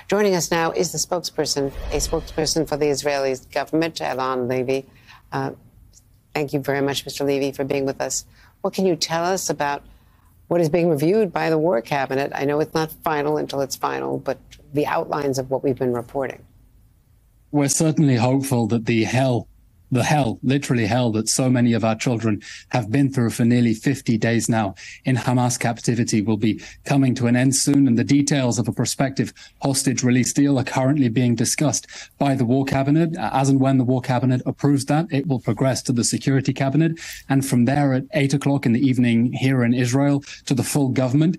Joining us now is a spokesperson for the Israeli government, Eylon Levy. Thank you very much, Mr. Levy, for being with us. What can you tell us about what is being reviewed by the War Cabinet? I know it's not final until it's final, but the outlines of what we've been reporting. We're certainly hopeful that literally hell that so many of our children have been through for nearly 50 days now in Hamas captivity will be coming to an end soon. And the details of a prospective hostage release deal are currently being discussed by the War Cabinet. As and when the War Cabinet approves that, it will progress to the Security Cabinet. And from there at 8 o'clock in the evening here in Israel to the full government.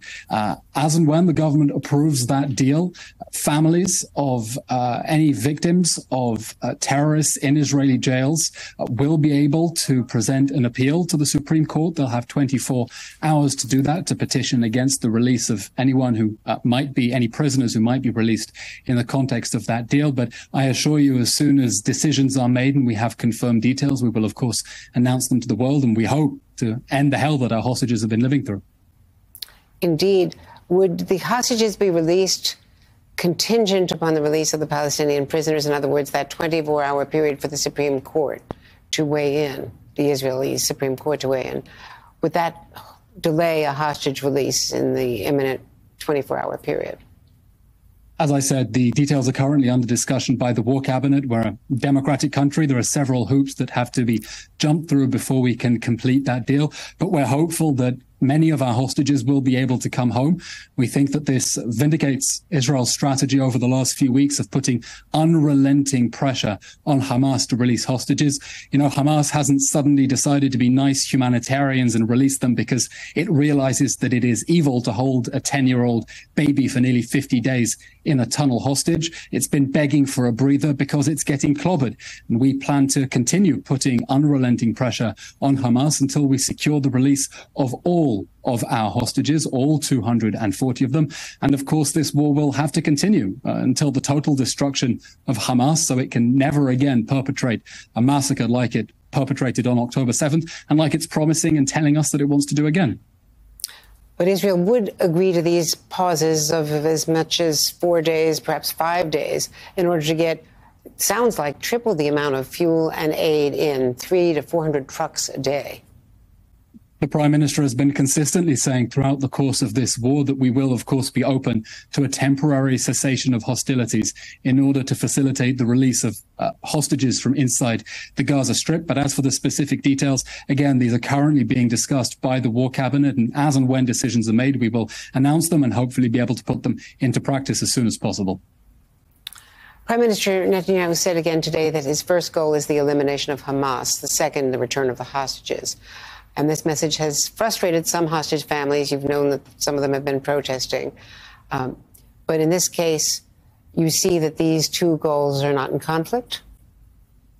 As and when the government approves that deal, families of any victims of terrorists in Israeli jails will be able to present an appeal to the Supreme Court. They'll have 24 hours to do that, to petition against the release of anyone who any prisoners who might be released in the context of that deal. But I assure you, as soon as decisions are made and we have confirmed details, we will, of course, announce them to the world. And we hope to end the hell that our hostages have been living through. Indeed. Would the hostages be released contingent upon the release of the Palestinian prisoners? In other words, that 24-hour period for the Supreme Court to weigh in, the Israeli Supreme Court to weigh in. Would that delay a hostage release in the imminent 24-hour period? As I said, the details are currently under discussion by the War Cabinet. We're a democratic country. There are several hoops that have to be jumped through before we can complete that deal. But we're hopeful that many of our hostages will be able to come home. We think that this vindicates Israel's strategy over the last few weeks of putting unrelenting pressure on Hamas to release hostages. You know, Hamas hasn't suddenly decided to be nice humanitarians and release them because it realizes that it is evil to hold a 10-year-old baby for nearly 50 days in a tunnel hostage. It's been begging for a breather because it's getting clobbered. And we plan to continue putting unrelenting pressure on Hamas until we secure the release of all of our hostages, all 240 of them. And of course, this war will have to continue until the total destruction of Hamas, so it can never again perpetrate a massacre like it perpetrated on October 7th, and like it's promising and telling us that it wants to do again. But Israel would agree to these pauses of as much as 4 days, perhaps 5 days, in order to get, sounds like, triple the amount of fuel and aid in, 300 to 400 trucks a day. The Prime Minister has been consistently saying throughout the course of this war that we will, of course, be open to a temporary cessation of hostilities in order to facilitate the release of hostages from inside the Gaza Strip. But as for the specific details, again, these are currently being discussed by the War Cabinet. And as and when decisions are made, we will announce them and hopefully be able to put them into practice as soon as possible. Prime Minister Netanyahu said again today that his first goal is the elimination of Hamas, the second, the return of the hostages. And this message has frustrated some hostage families. You've known that some of them have been protesting. But in this case, you see that these two goals are not in conflict?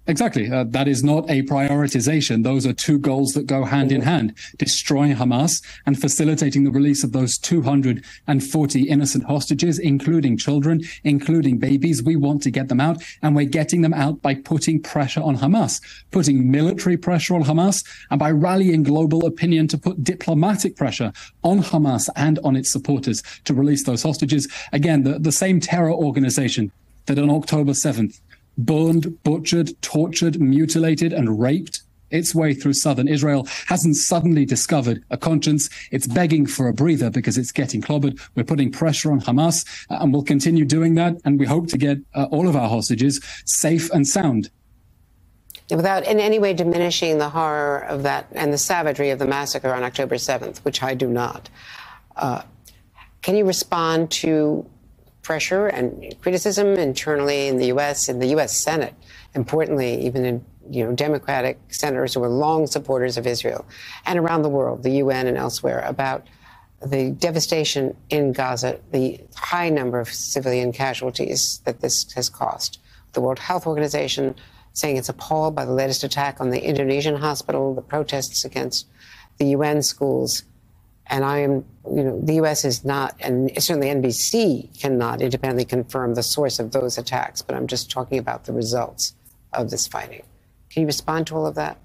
Exactly. That is not a prioritization. Those are two goals that go hand in hand, destroying Hamas and facilitating the release of those 240 innocent hostages, including children, including babies. We want to get them out, and we're getting them out by putting pressure on Hamas, putting military pressure on Hamas, and by rallying global opinion to put diplomatic pressure on Hamas and on its supporters to release those hostages. Again, the same terror organization that on October 7th burned, butchered, tortured, mutilated, and raped its way through southern Israel hasn't suddenly discovered a conscience. It's begging for a breather because it's getting clobbered. We're putting pressure on Hamas, and we'll continue doing that. And we hope to get all of our hostages safe and sound. Without in any way diminishing the horror of that and the savagery of the massacre on October 7th, which I do not, can you respond to pressure and criticism internally in the U.S., in the U.S. Senate, importantly, even in Democratic senators who were long supporters of Israel, and around the world, the UN and elsewhere, about the devastation in Gaza, the high number of civilian casualties that this has cost. The World Health Organization saying it's appalled by the latest attack on the Indonesian hospital, the protests against the UN schools. And the U.S. is not, and certainly NBC cannot independently confirm the source of those attacks, but I'm just talking about the results of this fighting. Can you respond to all of that?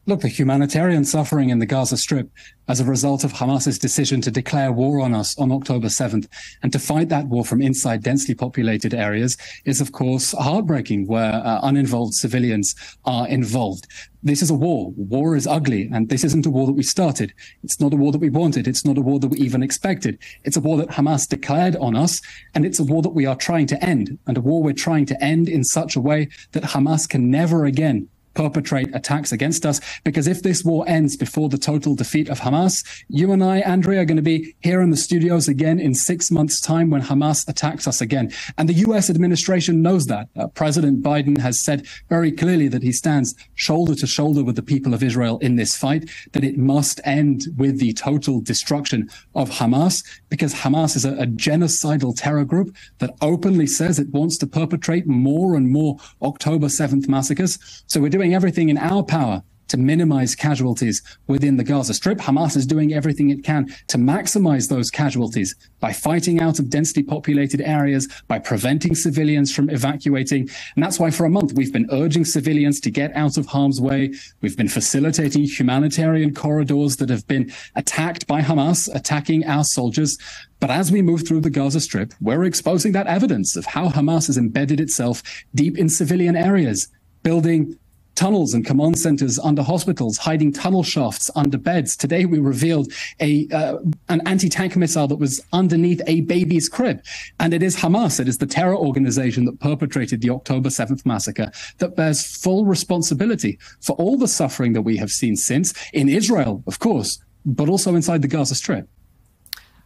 Look, the humanitarian suffering in the Gaza Strip as a result of Hamas's decision to declare war on us on October 7th and to fight that war from inside densely populated areas is, of course, heartbreaking, where uninvolved civilians are involved. This is a war. War is ugly, and this isn't a war that we started. It's not a war that we wanted. It's not a war that we even expected. It's a war that Hamas declared on us, and it's a war that we are trying to end, and a war we're trying to end in such a way that Hamas can never again perpetrate attacks against us, because if this war ends before the total defeat of Hamas, you and I, Andrea, are going to be here in the studios again in 6 months' time when Hamas attacks us again. And the U.S. administration knows that. President Biden has said very clearly that he stands shoulder to shoulder with the people of Israel in this fight, that it must end with the total destruction of Hamas, because Hamas is a genocidal terror group that openly says it wants to perpetrate more and more October 7th massacres. So we're doing everything in our power to minimize casualties within the Gaza Strip. Hamas is doing everything it can to maximize those casualties by fighting out of densely populated areas, by preventing civilians from evacuating. And that's why for a month we've been urging civilians to get out of harm's way. We've been facilitating humanitarian corridors that have been attacked by Hamas, attacking our soldiers. But as we move through the Gaza Strip, we're exposing that evidence of how Hamas has embedded itself deep in civilian areas, building tunnels and command centers under hospitals, hiding tunnel shafts under beds. Today, we revealed an anti-tank missile that was underneath a baby's crib. And it is Hamas, it is the terror organization that perpetrated the October 7th massacre that bears full responsibility for all the suffering that we have seen since, in Israel, of course, but also inside the Gaza Strip.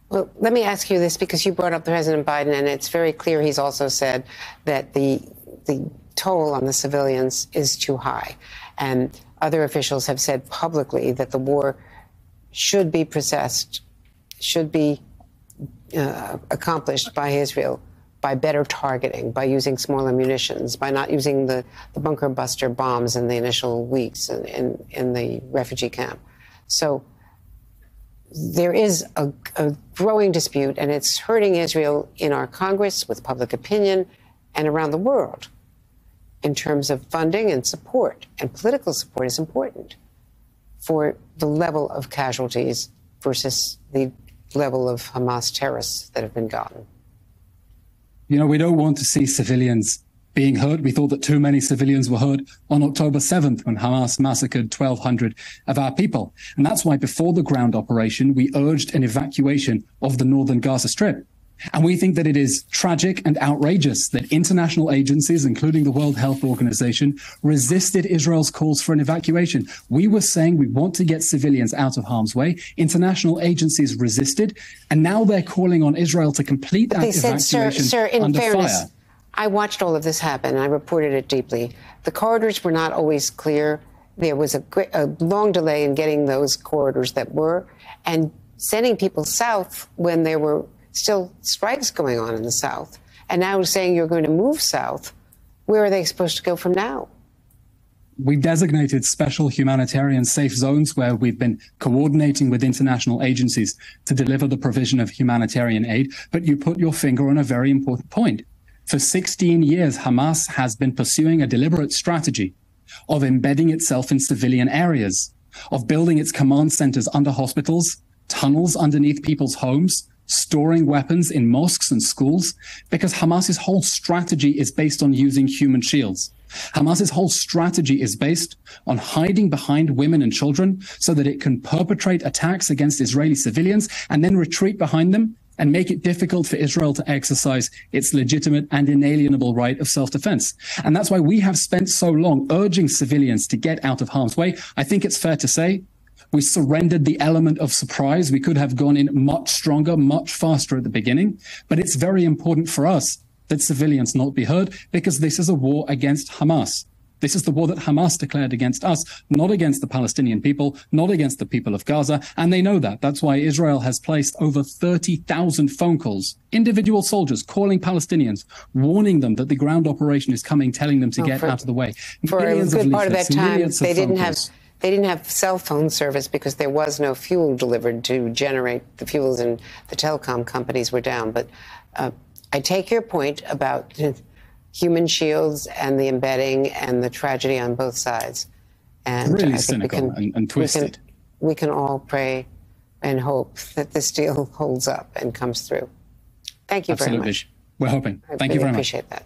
Well, let me ask you this, because you brought up President Biden, and it's very clear he's also said that the toll on the civilians is too high. And other officials have said publicly that the war should be processed, should be accomplished by Israel by better targeting, by using smaller munitions, by not using the bunker buster bombs in the initial weeks in the refugee camp. So there is a growing dispute, and it's hurting Israel in our Congress, with public opinion, and around the world, in terms of funding and support. And political support is important for the level of casualties versus the level of Hamas terrorists that have been gotten. You know, we don't want to see civilians being hurt. We thought that too many civilians were hurt on October 7th when Hamas massacred 1,200 of our people. And that's why before the ground operation, we urged an evacuation of the northern Gaza Strip. And we think that it is tragic and outrageous that international agencies, including the World Health Organization, resisted Israel's calls for an evacuation. We were saying we want to get civilians out of harm's way. International agencies resisted, and now they're calling on Israel to complete that evacuation sir, in under fairness, fire. I watched all of this happen, and I reported it deeply. The corridors were not always clear. There was a long delay in getting those corridors that were, and sending people south when there were still strikes going on in the south, and now saying you're going to move south. Where are they supposed to go from now? We've designated special humanitarian safe zones where we've been coordinating with international agencies to deliver the provision of humanitarian aid. But you put your finger on a very important point. For 16 years, Hamas has been pursuing a deliberate strategy of embedding itself in civilian areas, of building its command centers under hospitals, tunnels underneath people's homes, storing weapons in mosques and schools, because Hamas's whole strategy is based on using human shields. Hamas's whole strategy is based on hiding behind women and children so that it can perpetrate attacks against Israeli civilians and then retreat behind them and make it difficult for Israel to exercise its legitimate and inalienable right of self-defense. And that's why we have spent so long urging civilians to get out of harm's way. I think it's fair to say we surrendered the element of surprise. We could have gone in much stronger, much faster at the beginning. But it's very important for us that civilians not be hurt, because this is a war against Hamas. This is the war that Hamas declared against us, not against the Palestinian people, not against the people of Gaza. And they know that. That's why Israel has placed over 30,000 phone calls, individual soldiers calling Palestinians, warning them that the ground operation is coming, telling them to get out of the way. For Millions a good part of leaflets, that time, millions of phone calls. They didn't have cell phone service because there was no fuel delivered to generate the fuels, and the telecom companies were down. But I take your point about human shields and the embedding and the tragedy on both sides. And really I think cynical and twisted. We can all pray and hope that this deal holds up and comes through. Thank you very much. We're hoping. Thank I you very much. appreciate that.